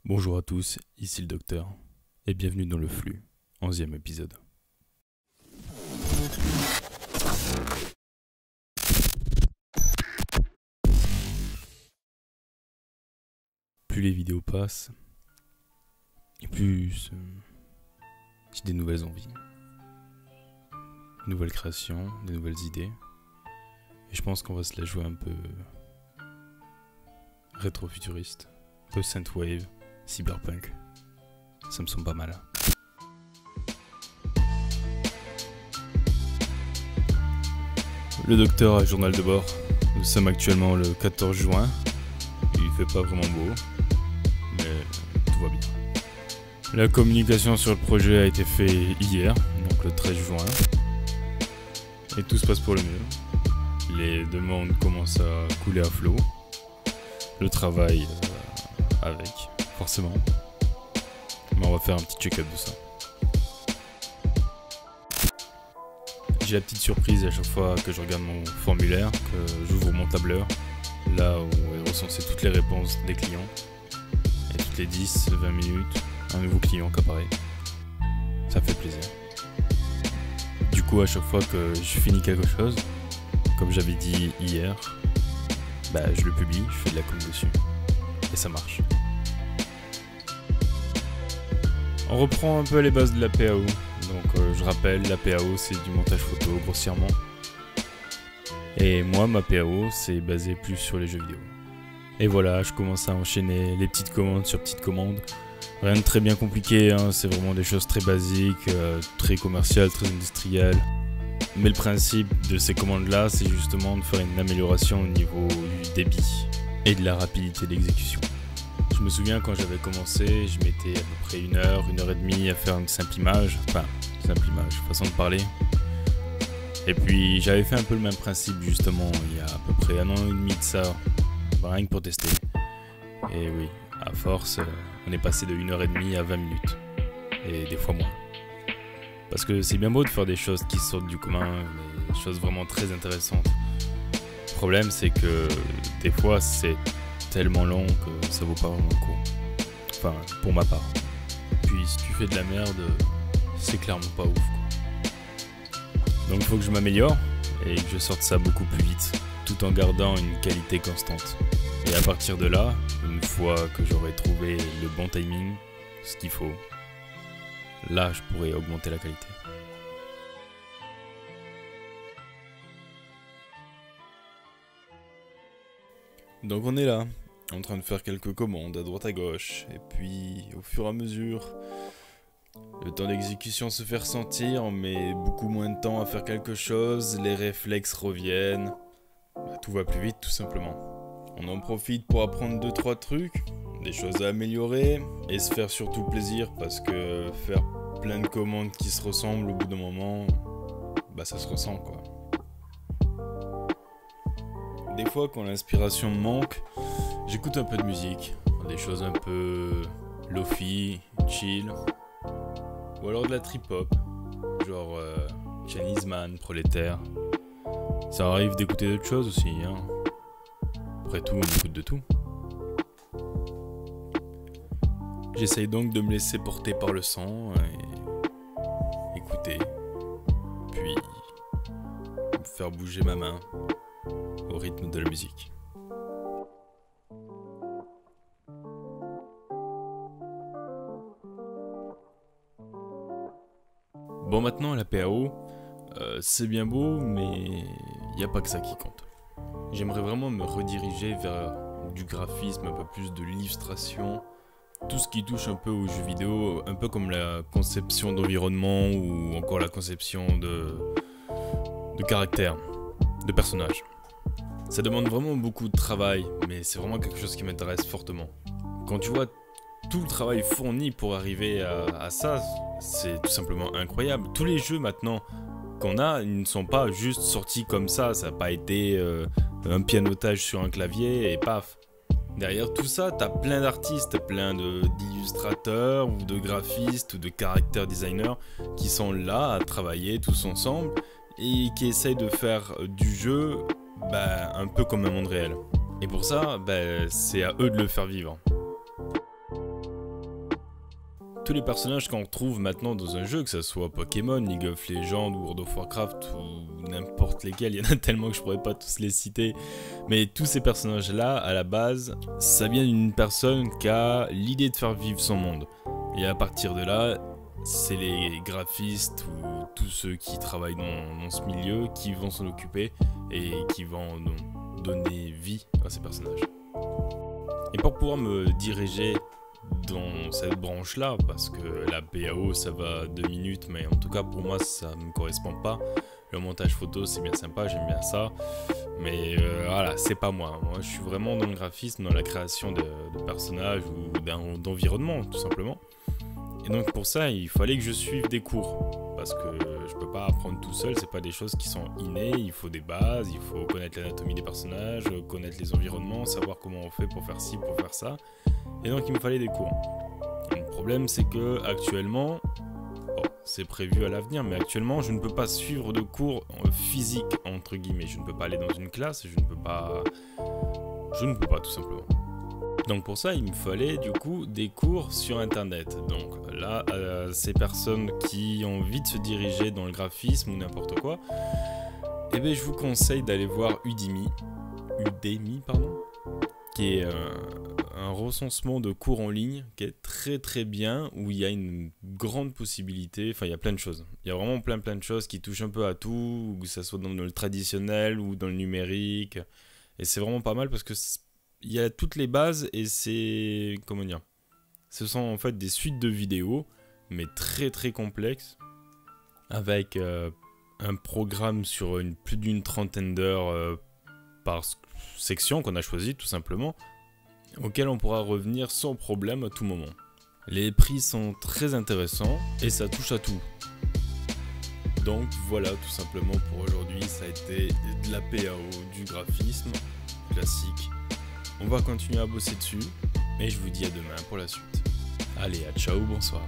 Bonjour à tous, ici le docteur, et bienvenue dans le flux, 11e épisode. Plus les vidéos passent, et plus j'ai des nouvelles envies, de nouvelles créations, des nouvelles idées, et je pense qu'on va se la jouer un peu rétro-futuriste, un peu synthwave, cyberpunk, ça me semble pas mal. Le docteur a journal de bord, nous sommes actuellement le 14 juin, il fait pas vraiment beau, mais tout va bien. La communication sur le projet a été faite hier, donc le 13 juin, et tout se passe pour le mieux. Les demandes commencent à couler à flot, le travail avec, forcément, mais on va faire un petit check-up de ça. J'ai la petite surprise à chaque fois que je regarde mon formulaire, que j'ouvre mon tableur, là où est recensé toutes les réponses des clients. Et toutes les 10-20 minutes, un nouveau client qui apparaît. Ça fait plaisir. Du coup, à chaque fois que je finis quelque chose, comme j'avais dit hier, je le publie, je fais de la com dessus. Et ça marche. On reprend un peu les bases de la PAO. Donc je rappelle, la PAO c'est du montage photo grossièrement. Et moi ma PAO c'est basé plus sur les jeux vidéo. Et voilà, je commence à enchaîner les petites commandes sur petites commandes. Rien de très bien compliqué, hein, c'est vraiment des choses très basiques, très commerciales, très industrielles. Mais le principe de ces commandes là c'est justement de faire une amélioration au niveau du débit et de la rapidité d'exécution. Je me souviens quand j'avais commencé, je mettais à peu près 1 heure, 1 heure et demie à faire une simple image, façon de parler. Et puis j'avais fait un peu le même principe justement il y a à peu près 1 an et demi de ça, rien que pour tester. Et oui, à force, on est passé de 1 heure et demie à 20 minutes, et des fois moins. Parce que c'est bien beau de faire des choses qui sortent du commun, des choses vraiment très intéressantes. Le problème c'est que des fois c'est tellement long que ça vaut pas vraiment le coup. Enfin, pour ma part. Puis si tu fais de la merde, c'est clairement pas ouf, quoi. Donc il faut que je m'améliore et que je sorte ça beaucoup plus vite, tout en gardant une qualité constante. Et à partir de là, une fois que j'aurai trouvé le bon timing, ce qu'il faut, là je pourrai augmenter la qualité. Donc on est là, en train de faire quelques commandes à droite à gauche, et puis au fur et à mesure, le temps d'exécution se fait ressentir, mais beaucoup moins de temps à faire quelque chose, les réflexes reviennent, tout va plus vite tout simplement. On en profite pour apprendre 2-3 trucs, des choses à améliorer, et se faire surtout plaisir, parce que faire plein de commandes qui se ressemblent au bout d'un moment, ça se ressent quoi. Des fois quand l'inspiration me manque, j'écoute un peu de musique, des choses un peu lofi, chill, ou alors de la trip-hop, genre Chinese Man, Prolétaire. Ça arrive d'écouter d'autres choses aussi, hein. Après tout, on écoute de tout. J'essaye donc de me laisser porter par le son et écouter, puis faire bouger ma main au rythme de la musique. Bon, maintenant la PAO, c'est bien beau, mais il n'y a pas que ça qui compte. J'aimerais vraiment me rediriger vers du graphisme, un peu plus de l'illustration, tout ce qui touche un peu aux jeux vidéo, un peu comme la conception d'environnement ou encore la conception de caractères, de personnages. Ça demande vraiment beaucoup de travail, mais c'est vraiment quelque chose qui m'intéresse fortement. Quand tu vois tout le travail fourni pour arriver à ça, c'est tout simplement incroyable. Tous les jeux maintenant qu'on a, ils ne sont pas juste sortis comme ça n'a pas été un pianotage sur un clavier et paf. Derrière tout ça, t'as plein d'artistes, plein d'illustrateurs ou de graphistes ou de character designers qui sont là à travailler tous ensemble et qui essayent de faire du jeu un peu comme un monde réel. Et pour ça, c'est à eux de le faire vivre. Tous les personnages qu'on retrouve maintenant dans un jeu, que ce soit Pokémon, League of Legends ou World of Warcraft ou n'importe lesquels, il y en a tellement que je pourrais pas tous les citer, mais tous ces personnages-là, à la base, ça vient d'une personne qui a l'idée de faire vivre son monde. Et à partir de là, c'est les graphistes ou tous ceux qui travaillent dans ce milieu qui vont s'en occuper et qui vont donner vie à ces personnages. Et pour pouvoir me diriger dans cette branche-là, parce que la PAO ça va 2 minutes, mais en tout cas pour moi ça me correspond pas. Le montage photo c'est bien sympa, j'aime bien ça, mais voilà, c'est pas moi. Moi je suis vraiment dans le graphisme, dans la création de personnages ou d'environnement tout simplement. Et donc pour ça il fallait que je suive des cours, parce que je peux pas apprendre tout seul, c'est pas des choses qui sont innées, il faut des bases, il faut connaître l'anatomie des personnages, connaître les environnements, savoir comment on fait pour faire ci, pour faire ça. Et donc il me fallait des cours. Le problème c'est que actuellement, bon, c'est prévu à l'avenir, mais actuellement je ne peux pas suivre de cours physiques entre guillemets. Je ne peux pas aller dans une classe, je ne peux pas tout simplement. Donc pour ça il me fallait du coup des cours sur internet. Donc là, ces personnes qui ont envie de se diriger dans le graphisme ou n'importe quoi, eh bien je vous conseille d'aller voir Udemy, qui est un recensement de cours en ligne qui est très très bien, où il y a une grande possibilité, enfin il y a plein de choses. Il y a vraiment plein de choses qui touchent un peu à tout, que ce soit dans le traditionnel ou dans le numérique. Et c'est vraiment pas mal parce que il y a toutes les bases et c'est, comment dire, ce sont en fait des suites de vidéos, mais très très complexes, avec un programme sur plus d'une trentaine d'heures par section qu'on a choisi tout simplement, auquel on pourra revenir sans problème à tout moment. Les prix sont très intéressants et ça touche à tout. Donc voilà, tout simplement pour aujourd'hui, ça a été de la PAO, du graphisme classique. On va continuer à bosser dessus et je vous dis à demain pour la suite. Allez, à ciao, bonsoir.